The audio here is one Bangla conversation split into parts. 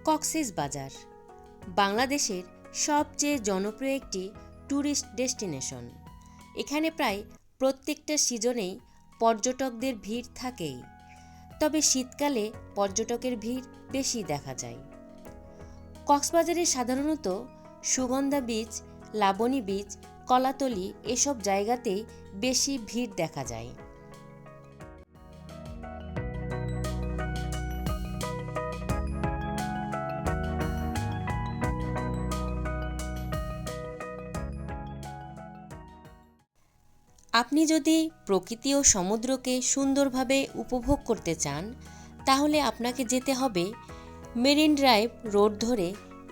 কক্সেস বাজার বাংলাদেশের সবচেয়ে জনপ্রিয় একটি ট্যুরিস্ট ডেস্টিনেশন। এখানে প্রায় প্রত্যেকটা সিজনেই পর্যটকদের ভিড় থাকেই, তবে শীতকালে পর্যটকের ভিড় বেশি দেখা যায়। কক্সবাজারে সাধারণত সুগন্ধা বিচ, লাবণী বিচ, কলাতলি এসব জায়গাতেই বেশি ভিড় দেখা যায়। আপনি যদি প্রকৃতি ও সমুদ্রকে সুন্দরভাবে উপভোগ করতে চান, তাহলে আপনাকে যেতে হবে মেরিন ড্রাইভ রোড ধরে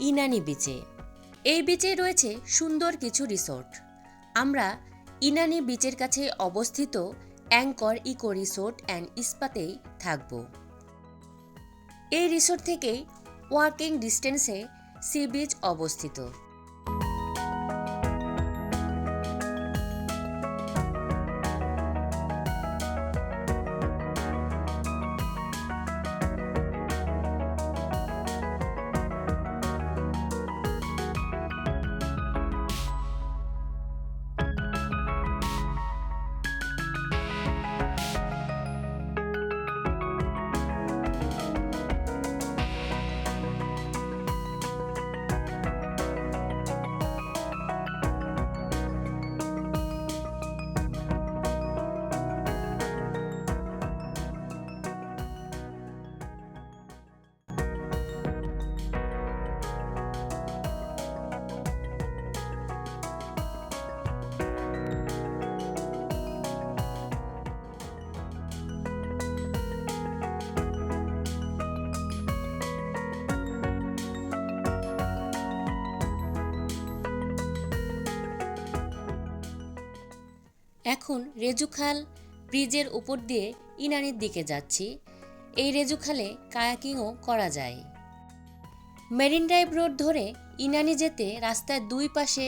ইনানি বিচে। এই বিচে রয়েছে সুন্দর কিছু রিসোর্ট। আমরা ইনানি বিচের কাছে অবস্থিত অ্যাঙ্কর ইকো রিসোর্ট অ্যান্ড স্পাতেই থাকব। এই রিসোর্ট থেকেই ওয়াকিং ডিস্টেন্সে সি বিচ অবস্থিত। এখন রেজুখাল ব্রিজের উপর দিয়ে ইনানির দিকে যাচ্ছি। এই রেজুখালে কায়াকিংও করা যায়। মেরিন ড্রাইভ রোড ধরে ইনানি যেতে রাস্তার দুই পাশে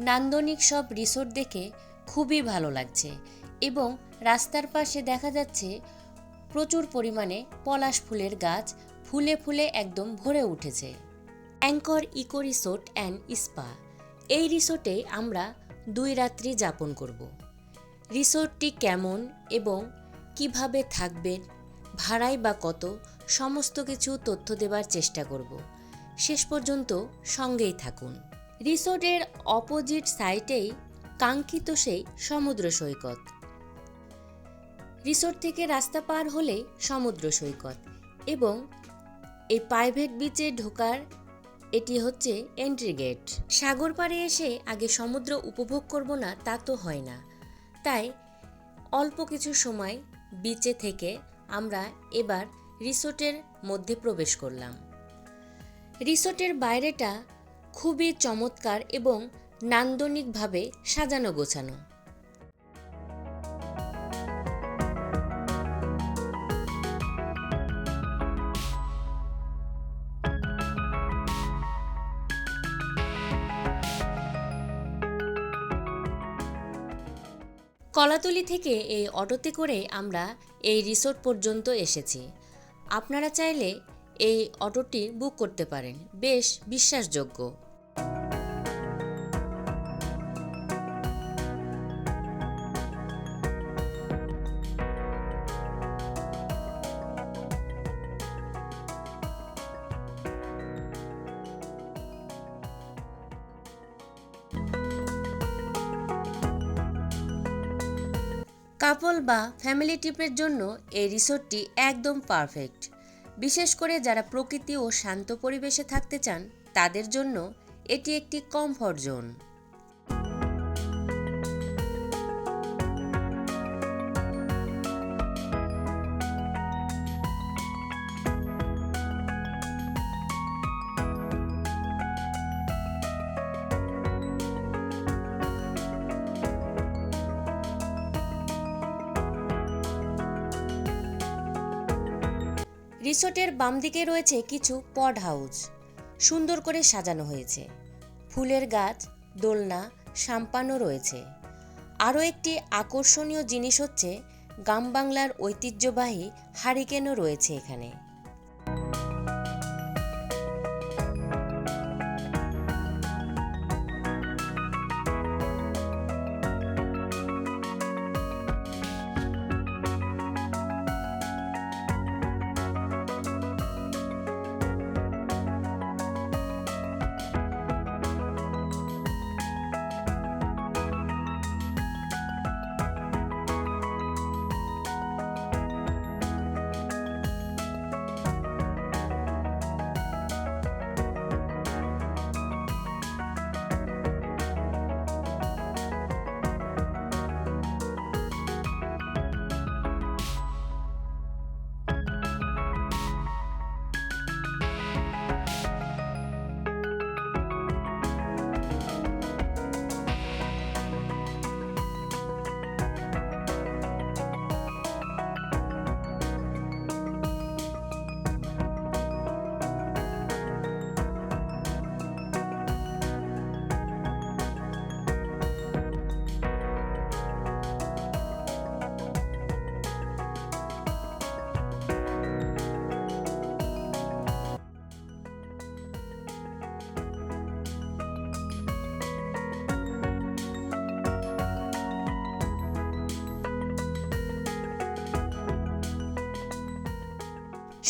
নান্দনিক সব রিসোর্ট দেখে খুবই ভালো লাগছে এবং রাস্তার পাশে দেখা যাচ্ছে প্রচুর পরিমাণে পলাশ ফুলের গাছ ফুলে ফুলে একদম ভরে উঠেছে। Anchor eco resort and spa, এই রিসোর্টে আমরা 2 রাত্রি যাপন করব। রিসোর্টটি কেমন এবং কিভাবে থাকবেন, ভাড়াই বা কত, সমস্ত কিছু তথ্য দেবার চেষ্টা করব। শেষ পর্যন্ত সঙ্গেই থাকুন। রিসোর্টের অপোজিট সাইডেই কাঙ্ক্ষিত সেই সমুদ্র সৈকত। রিসোর্ট থেকে রাস্তা পার হলেই সমুদ্র সৈকত এবং এই প্রাইভেট বিচে ঢোকার এটি হচ্ছে এন্ট্রি গেট। সাগর পাড়ে এসে আগে সমুদ্র উপভোগ করব না তা তো হয় না, তাই অল্প কিছু সময় বিচে থেকে আমরা এবার রিসোর্টের মধ্যে প্রবেশ করলাম। রিসোর্টের বাইরেটা খুবই চমৎকার এবং নান্দনিকভাবে সাজানো গোছানো। কলাতলি থেকে এই অটোতে করে আমরা এই রিসোর্ট পর্যন্ত এসেছি। আপনারা চাইলে এই অটোটি বুক করতে পারেন, বেশ বিশ্বাসযোগ্য। কাপল বা ফ্যামিলি ট্রিপের জন্য এই রিসোর্টটি একদম পারফেক্ট। বিশেষ করে যারা প্রকৃতি ও শান্ত পরিবেশে থাকতে চান তাদের জন্য এটি একটি কমফর্ট জোন। রিসোর্টের বাম দিকে রয়েছে কিছু পড হাউস, সুন্দর করে সাজানো হয়েছে। ফুলের গাছ, দোলনা, সাম্পানও রয়েছে। আরও একটি আকর্ষণীয় জিনিস হচ্ছে গ্রাম বাংলার ঐতিহ্যবাহী হারিকেনও রয়েছে এখানে।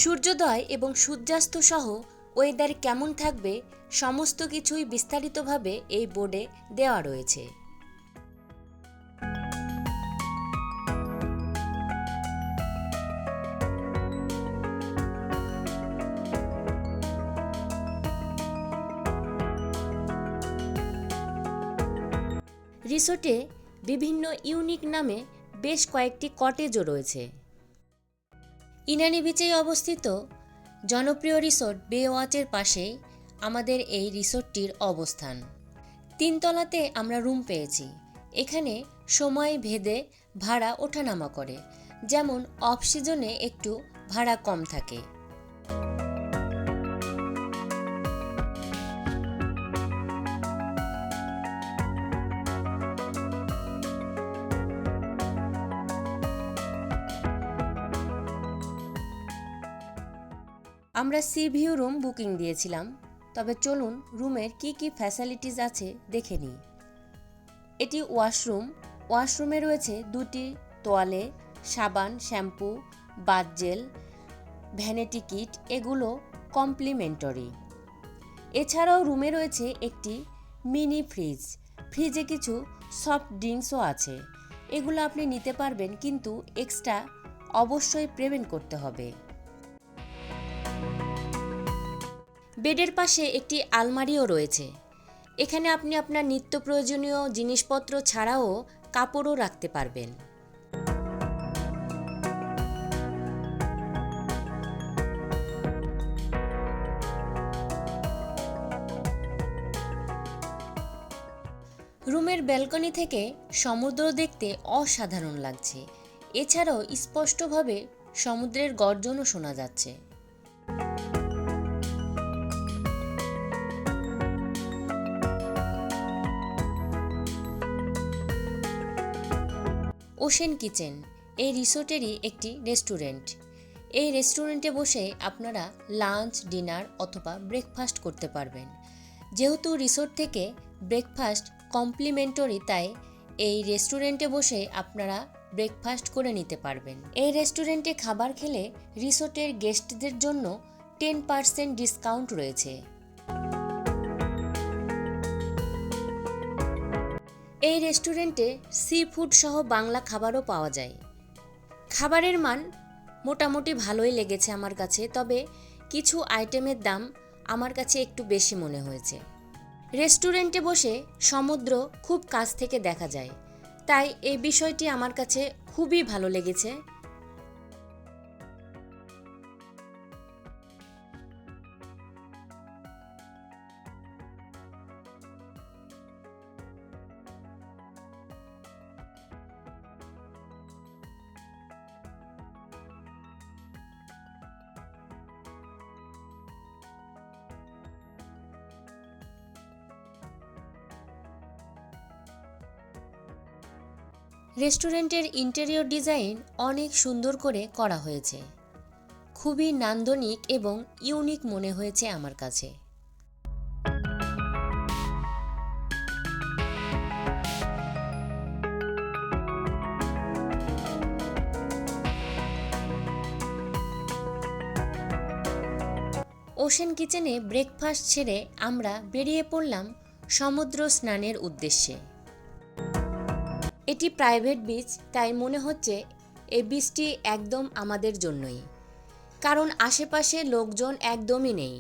সূর্যোদয় এবং সূর্যাস্ত সহ ওয়েদার কেমন থাকবে সমস্ত কিছুই বিস্তারিতভাবে এই বোর্ডে দেওয়া রয়েছে। রিসোর্টে বিভিন্ন ইউনিক নামে বেশ কয়েকটি কটেজও রয়েছে। ইনানি বিচে অবস্থিত জনপ্রিয় রিসোর্ট বেওয়াচের পাশেই আমাদের এই রিসোর্টটির অবস্থান। 3 তলাতে আমরা রুম পেয়েছি। এখানে সময় ভেদে ভাড়া ওঠানামা করে, যেমন অফ সিজনে একটু ভাড়া কম থাকে। আমরা সি ভিউ রুম বুকিং দিয়েছিলাম, তবে চলুন রুমের কি কি ফ্যাসিলিটিস আছে দেখে নিই। এটি ওয়াশরুমে রয়েছে 2টি তোয়ালে, সাবান, shampoo, bath gel, vanity kit, এগুলো কমপ্লিমেন্টারি। এছাড়াও রুমে রয়েছে একটি মিনি ফ্রিজে কিছু সফট ড্রিঙ্কসও আছে। এগুলো আপনি নিতে পারবেন, কিন্তু এক্সট্রা অবশ্যই পেমেন্ট করতে হবে। বেডের পাশে একটি আলমারিও রয়েছে। এখানে আপনি আপনার নিত্য প্রয়োজনীয় জিনিসপত্র ছাড়াও কাপড়ও রাখতে পারবেন। রুমের ব্যালকনি থেকে সমুদ্র দেখতে অসাধারণ লাগছে। এছাড়াও স্পষ্টভাবে সমুদ্রের গর্জনও শোনা যাচ্ছে। ওশেন কিচেন এই রিসোর্টেরই একটি রেস্টুরেন্ট। এই রেস্টুরেন্টে বসে আপনারা লাঞ্চ, ডিনার অথবা ব্রেকফাস্ট করতে পারবেন। যেহেতু রিসোর্ট থেকে ব্রেকফাস্ট কমপ্লিমেন্টারি, তাই এই রেস্টুরেন্টে বসে আপনারা ব্রেকফাস্ট করে নিতে পারবেন। এই রেস্টুরেন্টে খাবার খেলে রিসোর্টের গেস্টদের জন্য 10% ডিসকাউন্ট রয়েছে। এই রেস্টুরেন্টে সি ফুড সহ বাংলা খাবারও পাওয়া যায়। খাবারের মান মোটামুটি ভালোই লেগেছে আমার কাছে, তবে কিছু আইটেমের দাম আমার কাছে একটু বেশি মনে হয়েছে। রেস্টুরেন্টে বসে সমুদ্র খুব কাছ থেকে দেখা যায়, তাই এই বিষয়টি আমার কাছে খুবই ভালো লেগেছে। রেস্টুরেন্টের ইন্টেরিয়র ডিজাইন অনেক সুন্দর করে করা হয়েছে। খুবই নান্দনিক এবং ইউনিক মনে হয়েছে আমার কাছে। ওশেন কিচেনে ব্রেকফাস্ট সেরে আমরা বেরিয়ে পড়লাম সমুদ্র স্নানের উদ্দেশ্যে। এটি প্রাইভেট বিচ, তাই মনে হচ্ছে এই বিচটি একদম আমাদের জন্যই, কারণ আশেপাশে লোকজন একদমই নেই।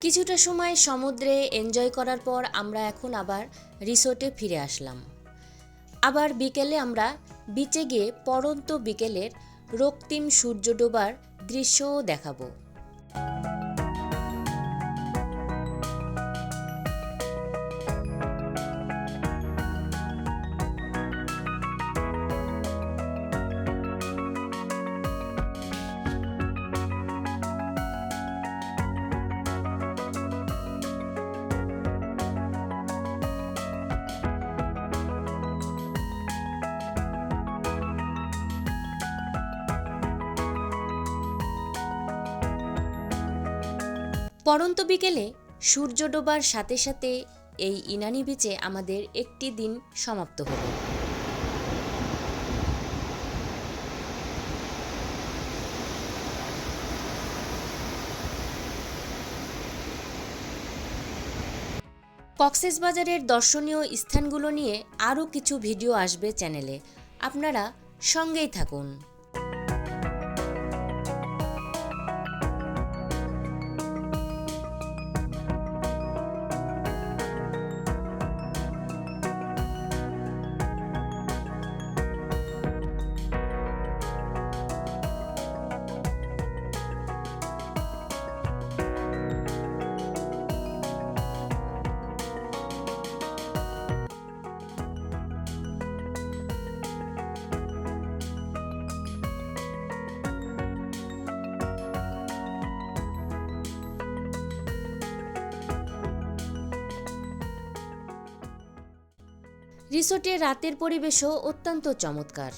কিছুটা সময় সমুদ্রে এনজয় করার পর আমরা এখন আবার রিসোর্টে ফিরে আসলাম। আবার বিকেলে আমরা বিচে গিয়ে পড়ন্ত বিকেলের রক্তিম সূর্য ডোবার দৃশ্যও দেখাবো। পড়ন্ত বিকেলে সূর্য ডোবার সাথে সাথে এই ইনানি বিচে আমাদের একটি দিন সমাপ্ত হলো। কক্সবাজারের দর্শনীয় স্থানগুলো নিয়ে আরও কিছু ভিডিও আসবে চ্যানেলে, আপনারা সঙ্গেই থাকুন। রিসোর্টের রাতের পরিবেশও অত্যন্ত চমৎকার।